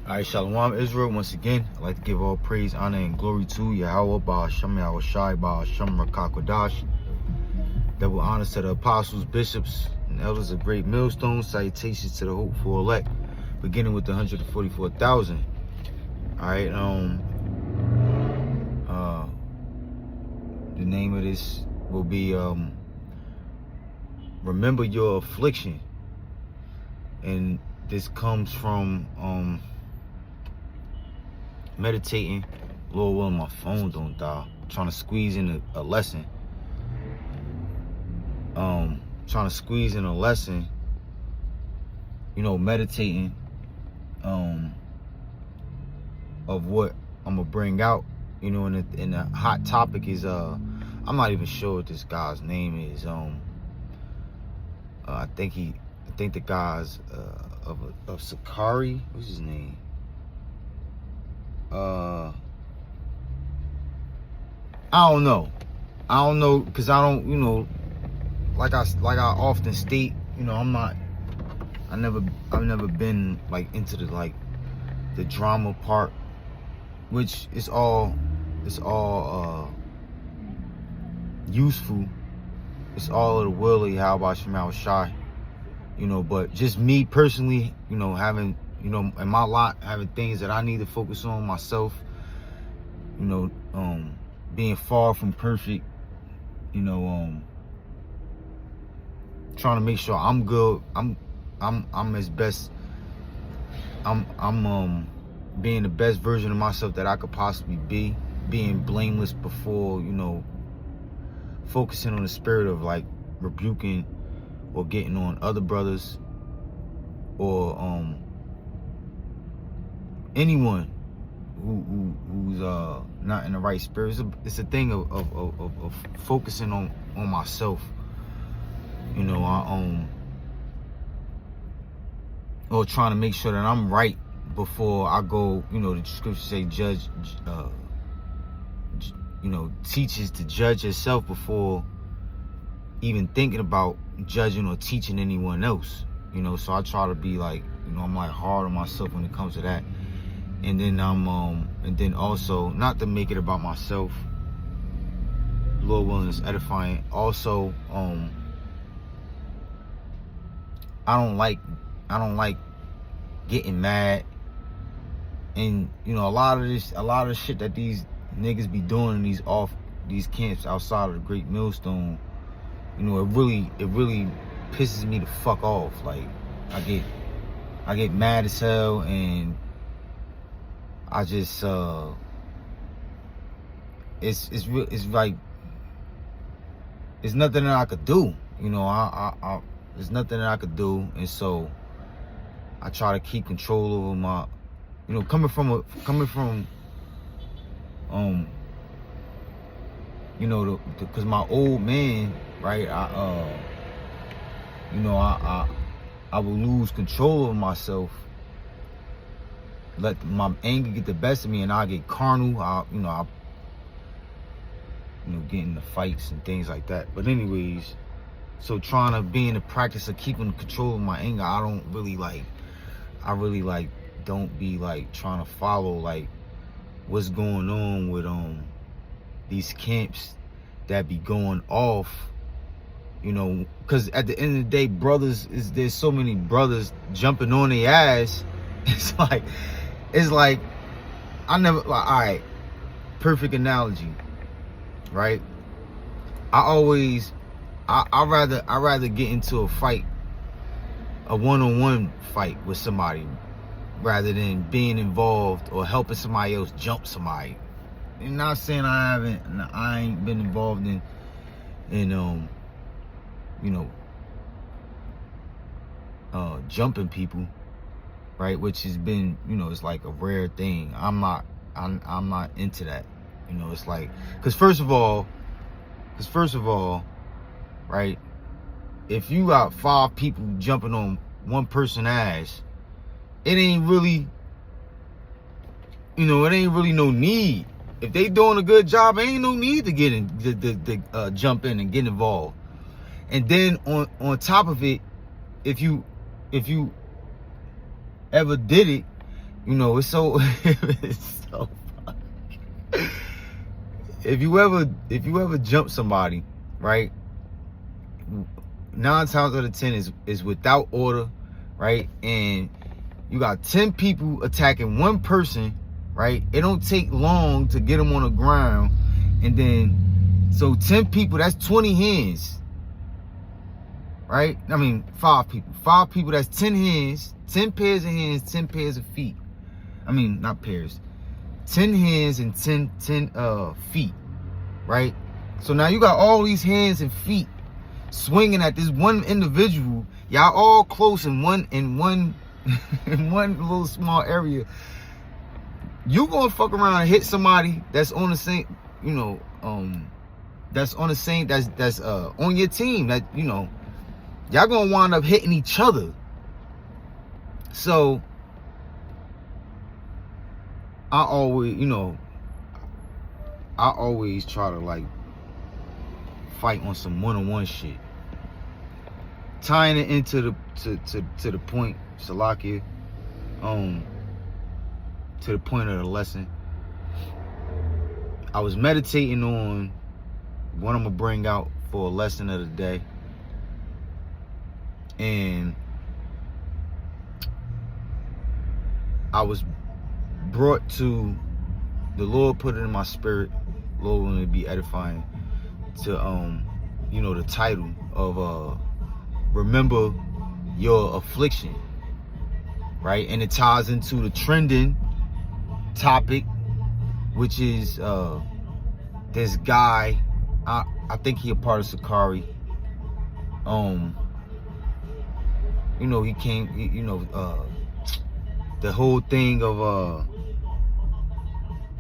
Alright, Shalom Israel. Once again, I'd like to give all praise, honor, and glory to Yahweh, Ba'ashem, Yahweh Shai, Ba'ashem, Rakakwadash. Double honors to the apostles, bishops, and elders of Great Millstone. Salutations to the hopeful elect, beginning with the 144,000. Alright, the name of this will be Remember Your Affliction. And this comes from meditating. Lord willing, my phone don't die. I'm trying to squeeze in a lesson. Trying to squeeze in a lesson. You know, meditating of what I'm gonna bring out. You know, and the hot topic is I'm not even sure what this guy's name is. I think the guy's of Sakari. What's his name? I don't know because I don't, you know, like I often state, you know, I've never been like into the drama part, which is all useful. It's all of the will of Yahweh Shemel Shai, you know. But just me personally, you know, having, you know, in my lot, having things that I need to focus on myself, you know, being far from perfect, you know, trying to make sure I'm good. I'm as best. I'm being the best version of myself that I could possibly be, being blameless before, you know, focusing on the spirit of like rebuking or getting on other brothers or anyone who's not in the right spirit. It's a thing of focusing on myself. You know, or trying to make sure that I'm right before I go. You know, the scriptures say judge. You know, teaches to judge yourself before even thinking about judging or teaching anyone else. You know, so I try to be like, you know, I'm like hard on myself when it comes to that. And then and then also, not to make it about myself, Lord willing, is edifying. Also, I don't like getting mad. And you know, a lot of the shit that these niggas be doing in these camps outside of the Great Millstone, you know, it really pisses me the fuck off. Like, I get mad as hell, and I just it's like there's nothing that I could do. You know, there's nothing that I could do, and so I try to keep control over my, you know, coming from you know, because my old man, right, you know, I will lose control of myself, let my anger get the best of me, and I get carnal. I get into fights and things like that. But anyways, so trying to be in the practice of keeping control of my anger, I really don't be like trying to follow like what's going on with these camps that be going off, you know, because at the end of the day, there's so many brothers jumping on their ass. It's like I never, like, all right, perfect analogy, right? I'd rather get into a fight, a one-on-one fight with somebody, rather than being involved or helping somebody else jump somebody. And not saying I ain't been involved in you know, jumping people, right? Which has been, you know, it's like a rare thing. I'm not into that. You know, it's like, because first of all, right, if you got 5 people jumping on one person's ass, it ain't really, you know, it ain't really no need. If they doing a good job, ain't no need to get in, jump in and get involved. And then on top of it, if you ever did it, You know, it's so it's so if you ever jump somebody, right? 9 times out of 10 is without order, right? And you got 10 people attacking one person, right? It don't take long to get them on the ground, and then so 10 people, that's 20 hands, right? I mean 5 people. 5 people, that's 10 hands, 10 pairs of hands, 10 pairs of feet. I mean, not pairs. 10 hands and 10 feet, right? So now you got all these hands and feet swinging at this one individual. Y'all all close in one in one little small area. You gonna fuck around and hit somebody that's on the same, you know, that's on the same, that's on your team, that, you know, y'all gonna wind up hitting each other. So I always, you know, I always try to like fight on some one-on-one shit. Tying it into the point, Salakia, to the point of the lesson. I was meditating on what I'm gonna bring out for a lesson of the day, and I was brought to, the Lord put it in my spirit, Lord wanted to be edifying, to you know, the title of remember your affliction, right? And it ties into the trending topic, which is this guy, I think he a part of Sakari. You know, he came, you know, the whole thing of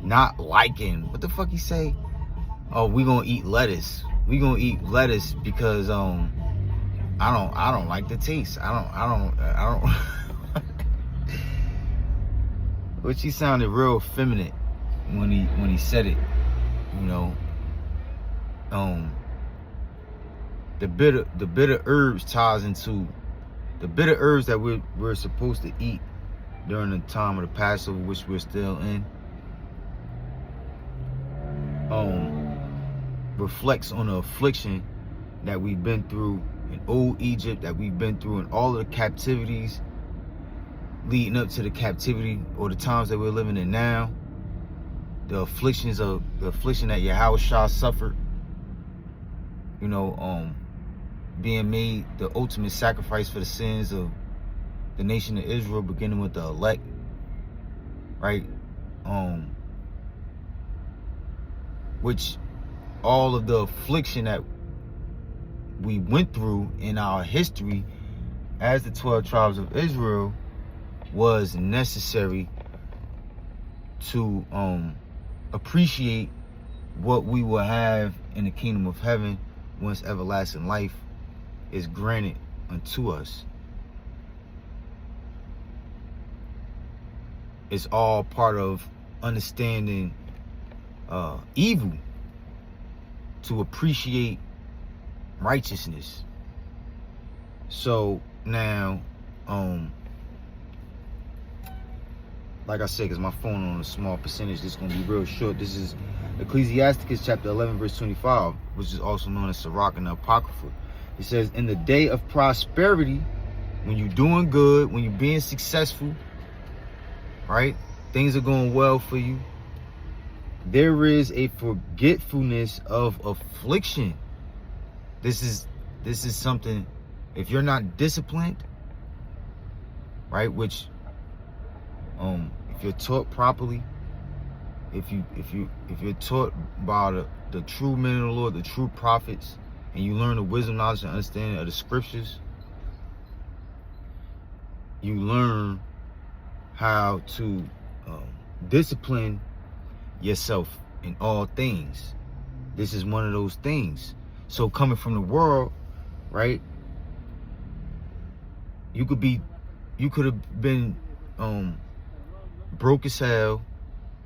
not liking, what the fuck he say? Oh, we gonna eat lettuce. We gonna eat lettuce because I don't like the taste. I don't which he sounded real effeminate when he said it, you know. The bitter herbs ties into the bitter herbs that we're supposed to eat during the time of the Passover, which we're still in. Reflects on the affliction that we've been through in old Egypt, that we've been through in all of the captivities leading up to the captivity or the times that we're living in now. The affliction that Yahushua suffered, you know, being made the ultimate sacrifice for the sins of the nation of Israel, beginning with the elect, right? Which all of the affliction that we went through in our history as the 12 tribes of Israel was necessary to appreciate what we will have in the kingdom of heaven once everlasting life is granted unto us. It's all part of understanding evil to appreciate righteousness. So now, like I said, because my phone on a small percentage, this is going to be real short. This is Ecclesiasticus chapter 11, verse 25, which is also known as Sirach and the Apocrypha. It says, in the day of prosperity, when you're doing good, when you're being successful, right? Things are going well for you. There is a forgetfulness of affliction. This is something, if you're not disciplined, right? Which, if you're taught properly, if you're taught by the true men of the Lord, the true prophets, and you learn the wisdom, knowledge, and understanding of the scriptures, you learn how to discipline yourself in all things. This is one of those things. So coming from the world, right? You could have been broke as hell,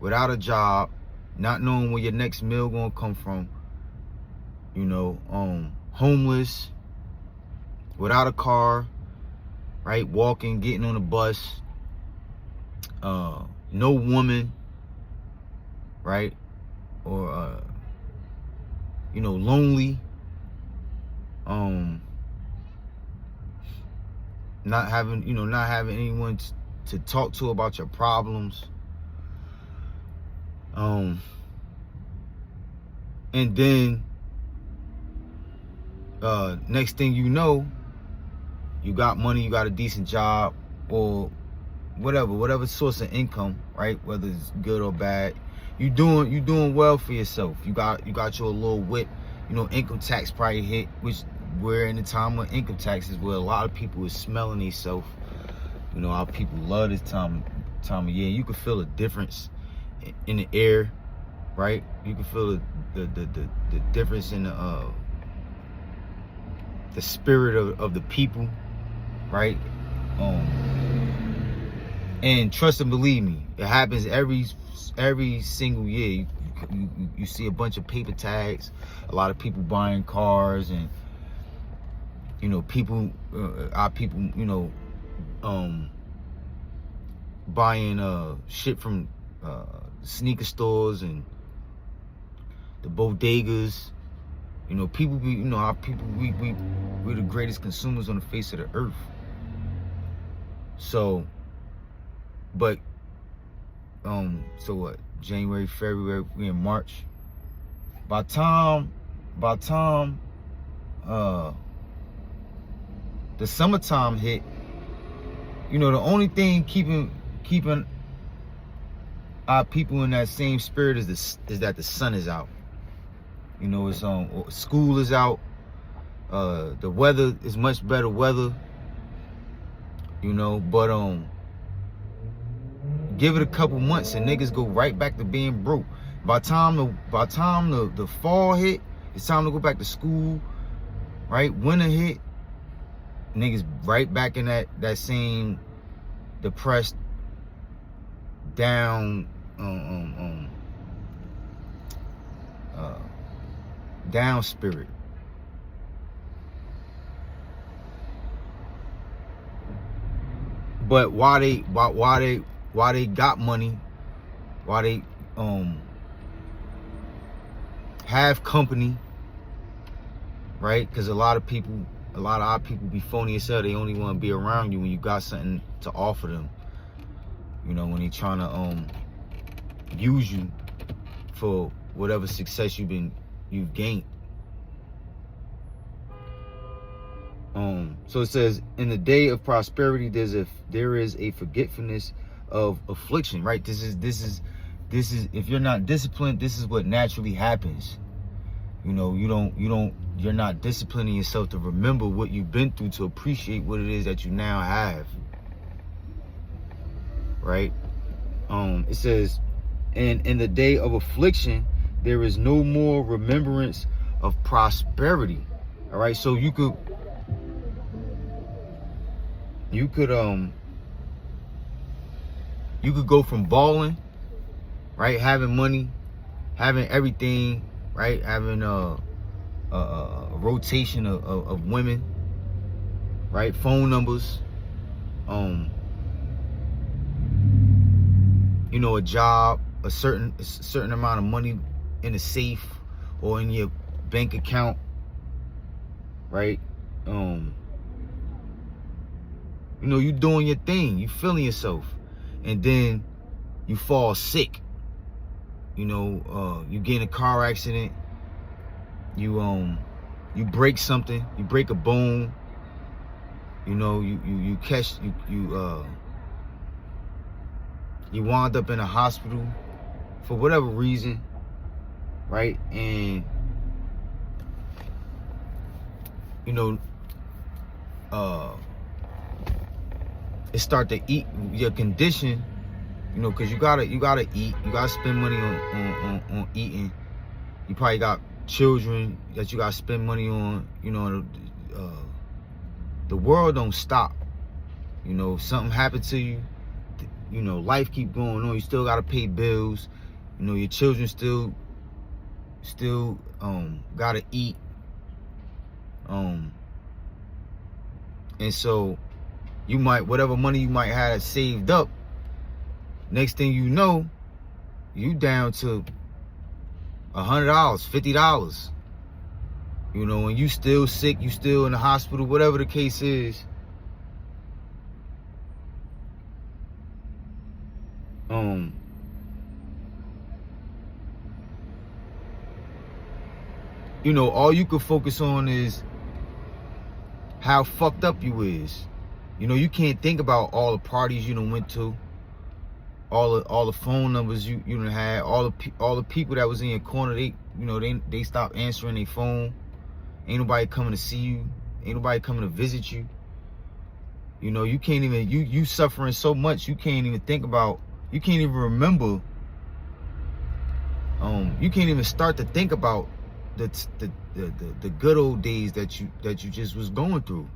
without a job, not knowing where your next meal gonna come from, you know, homeless, without a car, right? Walking, getting on a bus, no woman, right? Or lonely. Not having anyone to talk to about your problems. And then next thing you know, you got money, you got a decent job, or whatever source of income, right? Whether it's good or bad, you doing well for yourself. You got your little whip. Income tax probably hit, which we're in the time of income taxes where a lot of people is smelling themselves. Our people love this time of year. You can feel a difference in the air, right? You can feel the difference in the spirit of the people, right? And trust and believe me, it happens every single year. You see a bunch of paper tags, a lot of people buying cars, and our people, buying shit from sneaker stores and the bodegas. People be, our people, we're the greatest consumers on the face of the earth. So, but so what? January, February, we in March. By time the summertime hit, the only thing keeping our people in that same spirit is that the sun is out. It's school is out. The weather is much better weather. But give it a couple months and niggas go right back to being broke. By time the fall hit, it's time to go back to school, right? Winter hit, niggas right back in that same depressed, down, down spirit. But why they got money, why they have company, right? Because a lot of our people be phony as hell. They only want to be around you when you got something to offer them. When they trying to use you for whatever success you've gained. So it says, in the day of prosperity, there is a forgetfulness of affliction, right? This is if you're not disciplined, this is what naturally happens. You're not disciplining yourself to remember what you've been through, to appreciate what it is that you now have, right? It says, and in the day of affliction, there is no more remembrance of prosperity. All right, so you could go from balling, right, having money, having everything, right, having a rotation of women, right, phone numbers, a job, a certain amount of money in a safe or in your bank account, right? You doing your thing, you feeling yourself, and then you fall sick. You get in a car accident, you break something, you break a bone, you wind up in a hospital for whatever reason, right? And it start to eat your condition, because you gotta eat, you gotta spend money on eating. You probably got children that you gotta spend money on. The world don't stop. Something happened to you, life keep going on. You still gotta pay bills. Your children still gotta eat. And so whatever money you might have saved up, Next thing you know, you down to $100, $50. You know, and you still sick, you still in the hospital, whatever the case is. You know, all you could focus on is how fucked up you is. You know, you can't think about all the parties you done went to, all the phone numbers you done had, all the people that was in your corner. They stopped answering their phone. Ain't nobody coming to see you. Ain't nobody coming to visit you. You know, you can't even you suffering so much you can't even think about. You can't even remember. You can't even start to think about the good old days that you just was going through.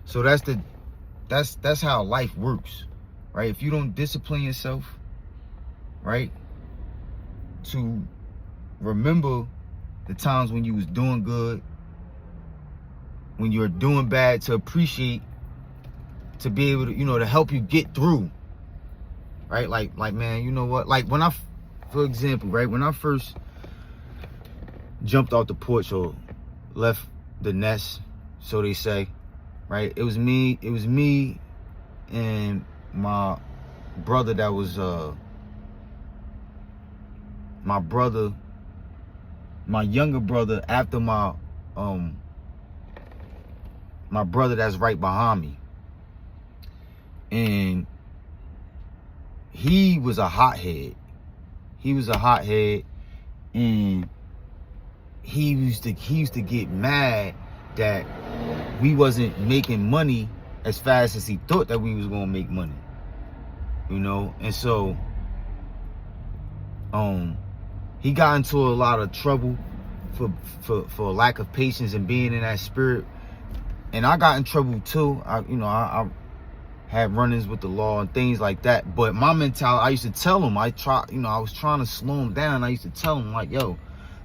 So that's how life works, right? If you don't discipline yourself, right, to remember the times when you was doing good, when you were doing bad, to appreciate, to be able to, you know, to help you get through, right? Like man, you know what? Like for example, right, when I first jumped off the porch or left the nest, so they say, right? It was me and my brother that was my younger brother after my brother that's right behind me. And he was a hothead. And he used to get mad that we wasn't making money as fast as he thought that we was gonna make money. You know, and so he got into a lot of trouble for lack of patience and being in that spirit. And I got in trouble too. I had run-ins with the law and things like that. But my mentality, I used to tell him, I was trying to slow him down. I used to tell him, like, yo,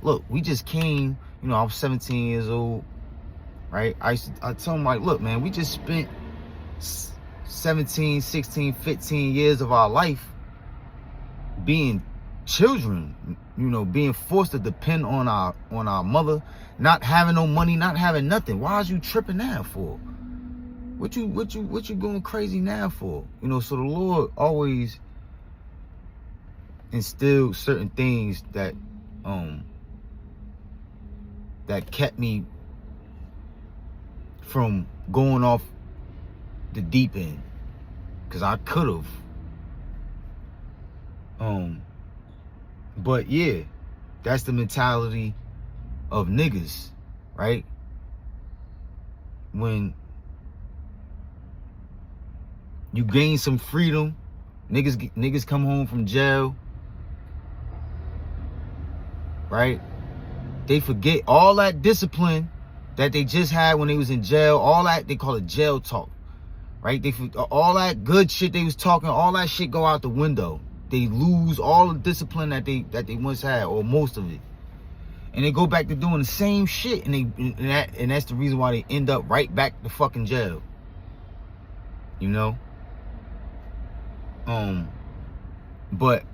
look, we just came, you know, I was 17 years old, right? I tell him, like, look, man, we just spent 17, 16, 15 years of our life being children, you know, being forced to depend on our mother, not having no money, not having nothing. Why is you tripping now for? What you going crazy now for? You know, so the Lord always instilled certain things that kept me from going off the deep end, because I could have. But yeah, that's the mentality of niggas, right? When you gain some freedom, niggas come home from jail, right? They forget all that discipline that they just had when they was in jail. All that, they call it jail talk, right? All that good shit they was talking, all that shit go out the window. They lose all the discipline that they once had, or most of it, and they go back to doing the same shit. And that's the reason why they end up right back to fucking jail. You know. But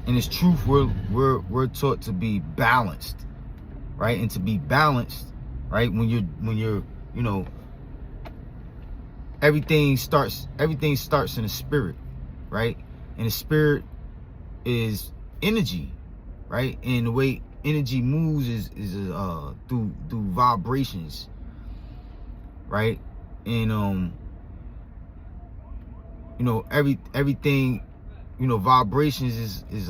in its truth, we're taught to be balanced, right? And to be balanced, right? When you're you know, everything starts in the spirit, right? And the spirit is energy, right? And the way energy moves is through vibrations, right? And you know, everything, you know, vibrations is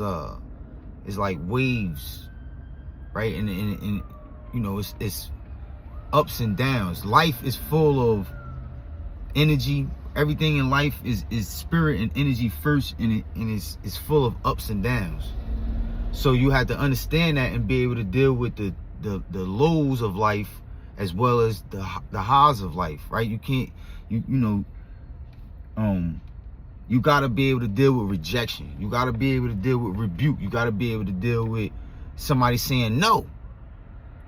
like waves, right? And you know, it's ups and downs. Life is full of energy. Everything in life is spirit and energy first, and it's full of ups and downs. So you have to understand that and be able to deal with the lows of life as well as the highs of life, right? You can't, you know, you got to be able to deal with rejection. You got to be able to deal with rebuke. You got to be able to deal with somebody saying no.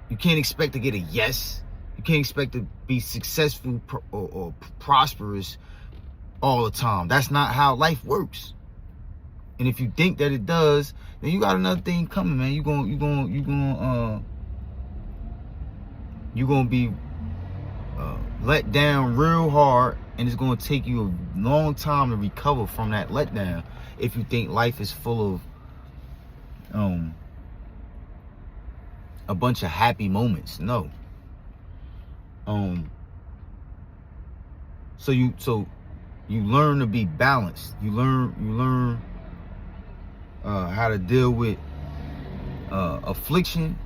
You can't expect to get a yes. You can't expect to be successful or prosperous all the time. That's not how life works. And if you think that it does, then you got another thing coming, man. You're gonna be let down real hard, and it's gonna take you a long time to recover from that letdown. If you think life is full of a bunch of happy moments, no. So you learn to be balanced. You learn how to deal with affliction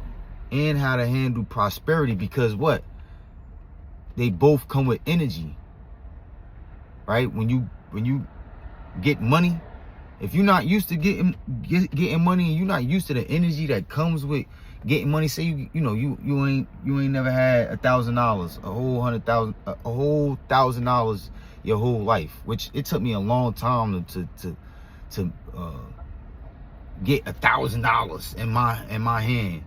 and how to handle prosperity, because what? They both come with energy, right? When you get money, if you're not used to getting money, and you're not used to the energy that comes with getting money, say you ain't never had $1,000, a whole $1,000 your whole life, which it took me a long time to get $1,000 in my hand,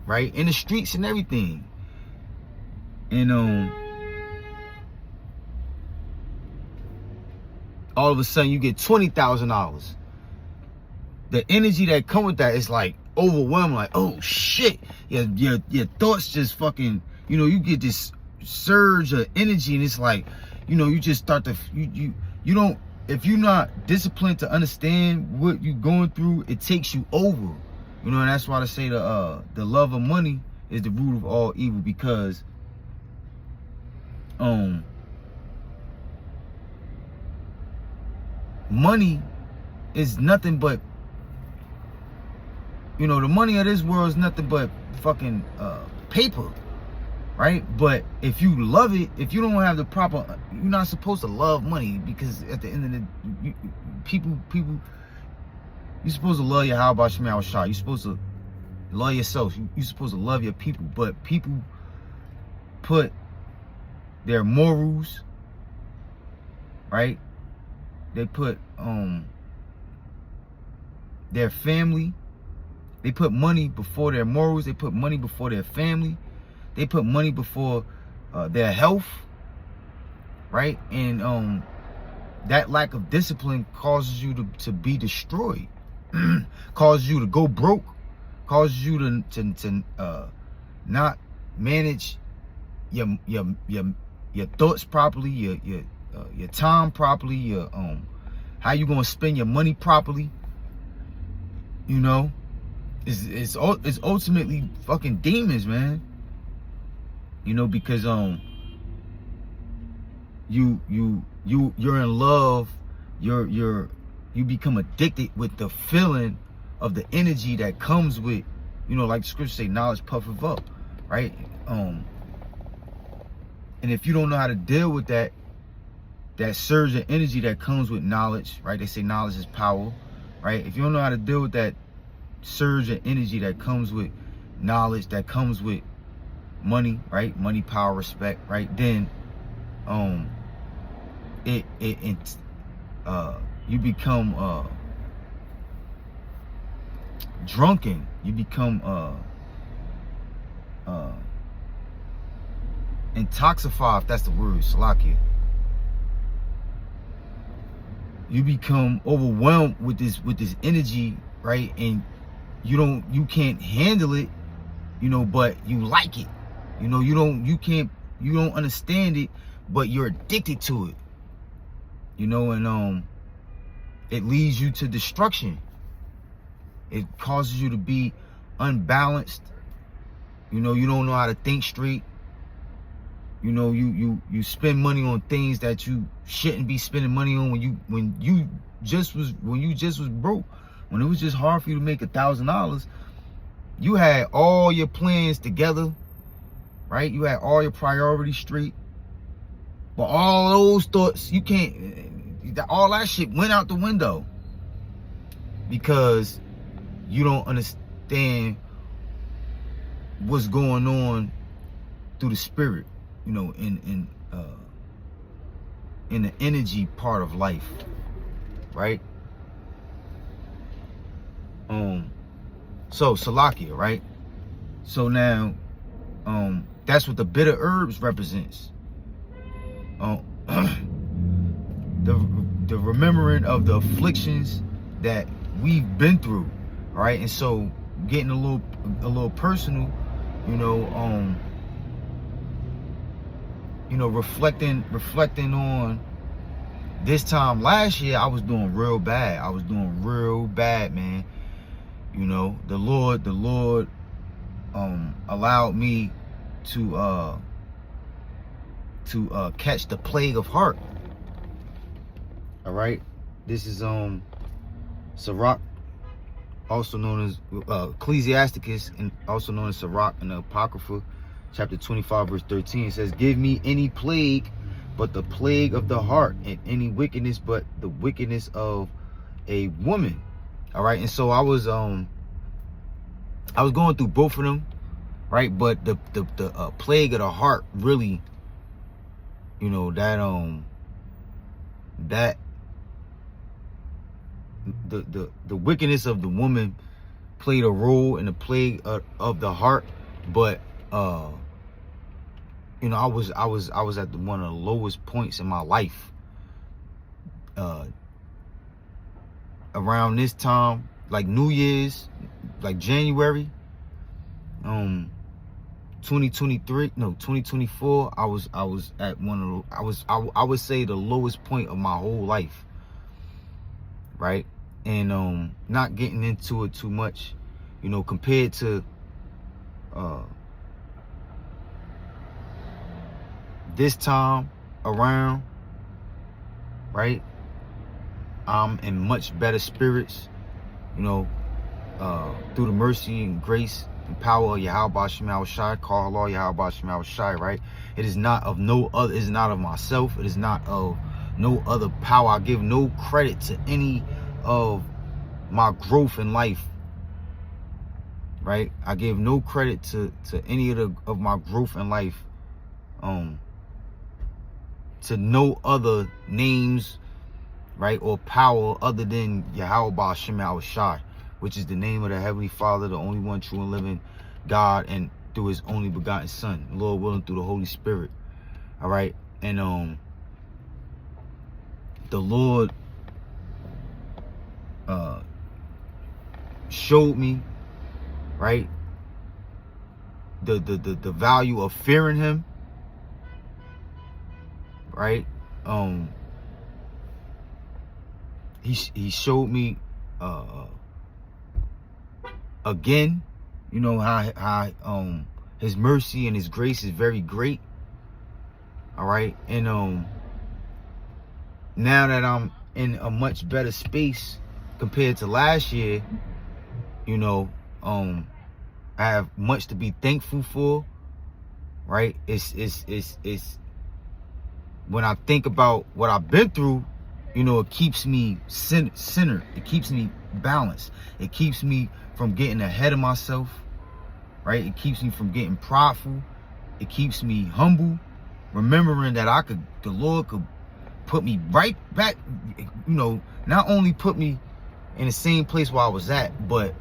right, in the streets and everything. And all of a sudden you get $20,000. The energy that come with that is like overwhelming. Like, oh shit, your thoughts just fucking, you get this surge of energy, and it's like, you just start to you don't, if you're not disciplined to understand what you're going through, it takes you over. And that's why they say the love of money is the root of all evil, because money is nothing but, the money of this world is nothing but fucking paper, right? But if you love it, if you don't have the proper, you're not supposed to love money, because at the end of the people, you're supposed to love your how about your mouth shot. You're supposed to love yourself. You're supposed to love your people. But people put their morals, right? They put their family. They put money before their morals. They put money before their family. They put money before their health, right? And that lack of discipline causes you to be destroyed, causes you to go broke, causes you to not manage your thoughts properly, your time properly, your how you gonna spend your money properly. It's ultimately fucking demons, man. Because you're in love, you become addicted with the feeling of the energy that comes with, like the scripture say, knowledge puffeth up, right? And if you don't know how to deal with that surge of energy that comes with knowledge, right? They say knowledge is power, right? If you don't know how to deal with that surge of energy that comes with knowledge, that comes with money, right? Money, power, respect, right? Then you become drunken. You become intoxified, if that's the word, Salakia. You become overwhelmed with this energy, right? And you can't handle it, but you like it. You don't understand it, but you're addicted to it. And it leads you to destruction. It causes you to be unbalanced. You don't know how to think straight. You spend money on things that you shouldn't be spending money on when you just was broke. When it was just hard for you to make $1,000, you had all your plans together, right? You had all your priorities straight. But all those thoughts, you can't, all that shit went out the window because you don't understand what's going on through the spirit, in the energy part of life, right? So Salakia, right? So now, that's what the bitter herbs represents. the remembering of the afflictions that we've been through, all right? And so getting a little personal, reflecting on this time last year. I was doing real bad. Man. The Lord allowed me to catch the plague of heart. All right, this is Sirach, also known as Ecclesiasticus, and also known as Sirach in the Apocrypha, chapter 25, verse 13. It says, "Give me any plague but the plague of the heart, and any wickedness but the wickedness of a woman." All right, and so I was going through both of them, right? But the plague of the heart really, that the wickedness of the woman played a role in the plague of the heart. But I was at one of the lowest points in my life around this time, like New Year's, like January 2024. I was at one of the, I would say the lowest point of my whole life, right? And not getting into it too much, compared to this time around, right? I'm in much better spirits, through the mercy and grace and power of Yahweh Shema Shai, call Allah Yahweh Shema Shai, right? It is not of no other, it is not of myself, it is not of no other power. I give no credit to any of my growth in life, right? I give no credit to any of my growth in life, to no other names, right, or power other than Yahweh Shema Shai, which is the name of the Heavenly Father, the only one true and living God, and through His only begotten Son, Lord willing, through the Holy Spirit. All right, and the Lord showed me, right, the value of fearing Him, right? He showed me again, how His mercy and His grace is very great. All right, and now that I'm in a much better space compared to last year, I have much to be thankful for, right? It's when I think about what I've been through, it keeps me centered. It keeps me balanced. It keeps me from getting ahead of myself, right? It keeps me from getting prideful. It keeps me humble, remembering that the Lord could put me right back, not only put me in the same place where I was at, but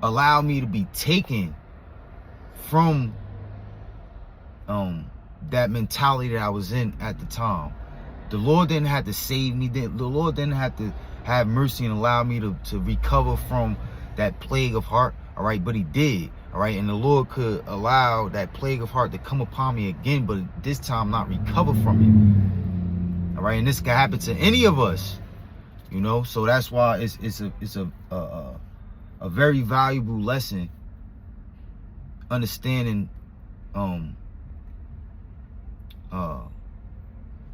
allow me to be taken from that mentality that I was in at the time. The Lord didn't have to save me. The Lord didn't have to have mercy and allow me to recover from that plague of heart, all right? But He did, all right? And the Lord could allow that plague of heart to come upon me again, but this time not recover from it, all right? And this can happen to any of us, So that's why it's a very valuable lesson, understanding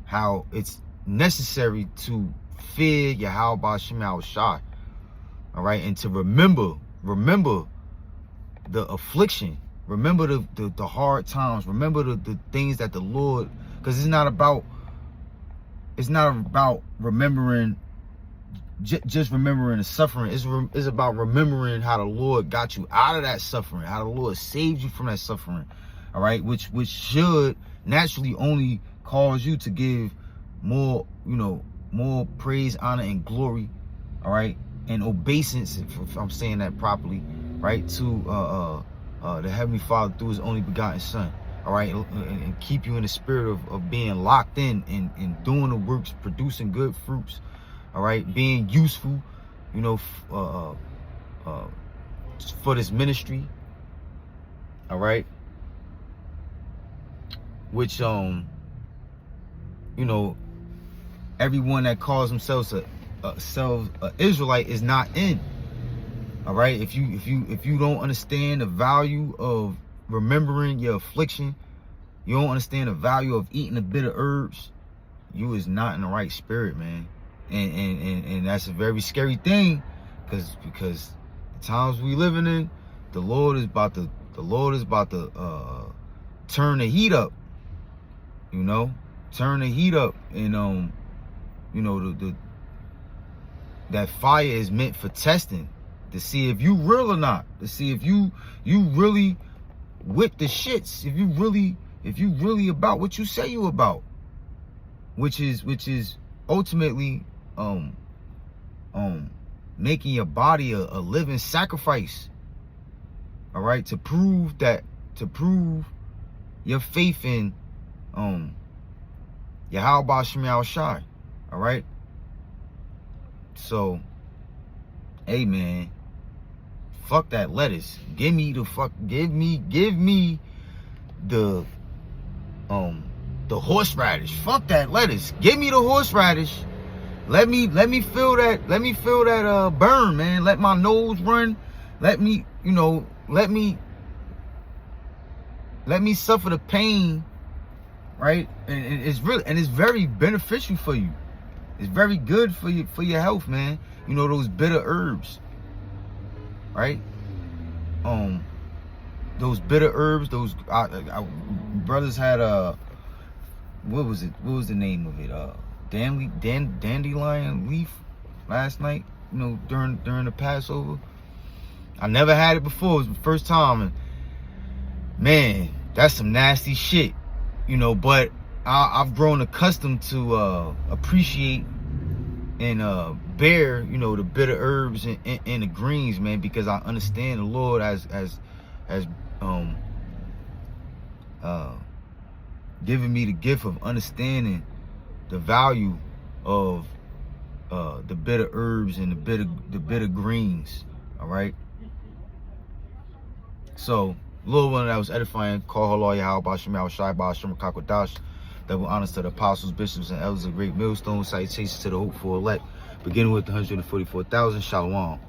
how it's necessary to fear Yahweh Shema Shai, all right, and to remember the affliction, remember the hard times, remember the things that the Lord, because it's not about remembering, just remembering the suffering. It's about remembering how the Lord got you out of that suffering, how the Lord saved you from that suffering, all right, which should naturally only cause you to give more praise, honor, and glory, all right, and obeisance, if I'm saying that properly, right, to the Heavenly Father through His only begotten Son, all right, and keep you in the spirit of being locked in and doing the works, producing good fruits, all right, being useful, you know, for this ministry, all right, which you know, everyone that calls themselves a Israelite is not in. All right, if you don't understand the value of remembering your affliction, you don't understand the value of eating the bitter herbs, you is not in the right spirit, man. And that's a very scary thing, because the times we living in, the Lord is about to turn the heat up, you know, turn the heat up, and you know, that fire is meant for testing, to see if you real or not, to see if you really with the shits, if you really about what you say you about, which is ultimately making your body a living sacrifice, all right, to prove your faith in Yahweh Shemel Shai, all right. So, hey man, fuck that lettuce. Give me the horseradish. Fuck that lettuce. Give me the horseradish. Let me feel that burn, man. Let my nose run. Let me, you know, let me suffer the pain, right? And it's very beneficial for you. It's very good for your health, man. You know, those bitter herbs, right? Those bitter herbs, those brothers had what was the name of it? Dandelion leaf last night, you know, during the Passover. I never had it before. It was the first time, and man, that's some nasty shit, you know. But I've grown accustomed to appreciate and bear, you know, the bitter herbs and the greens, man, because I understand the Lord as giving me the gift of understanding the value of the bitter herbs and the bitter greens, all right. So, little one that was edifying, call Allah Yahweh Shemel Shai Ba'ashem Kakwadash. Double honors to the apostles, bishops, and elders of great millstone. Salutations to the hopeful elect, beginning with the 144,000. Shalom.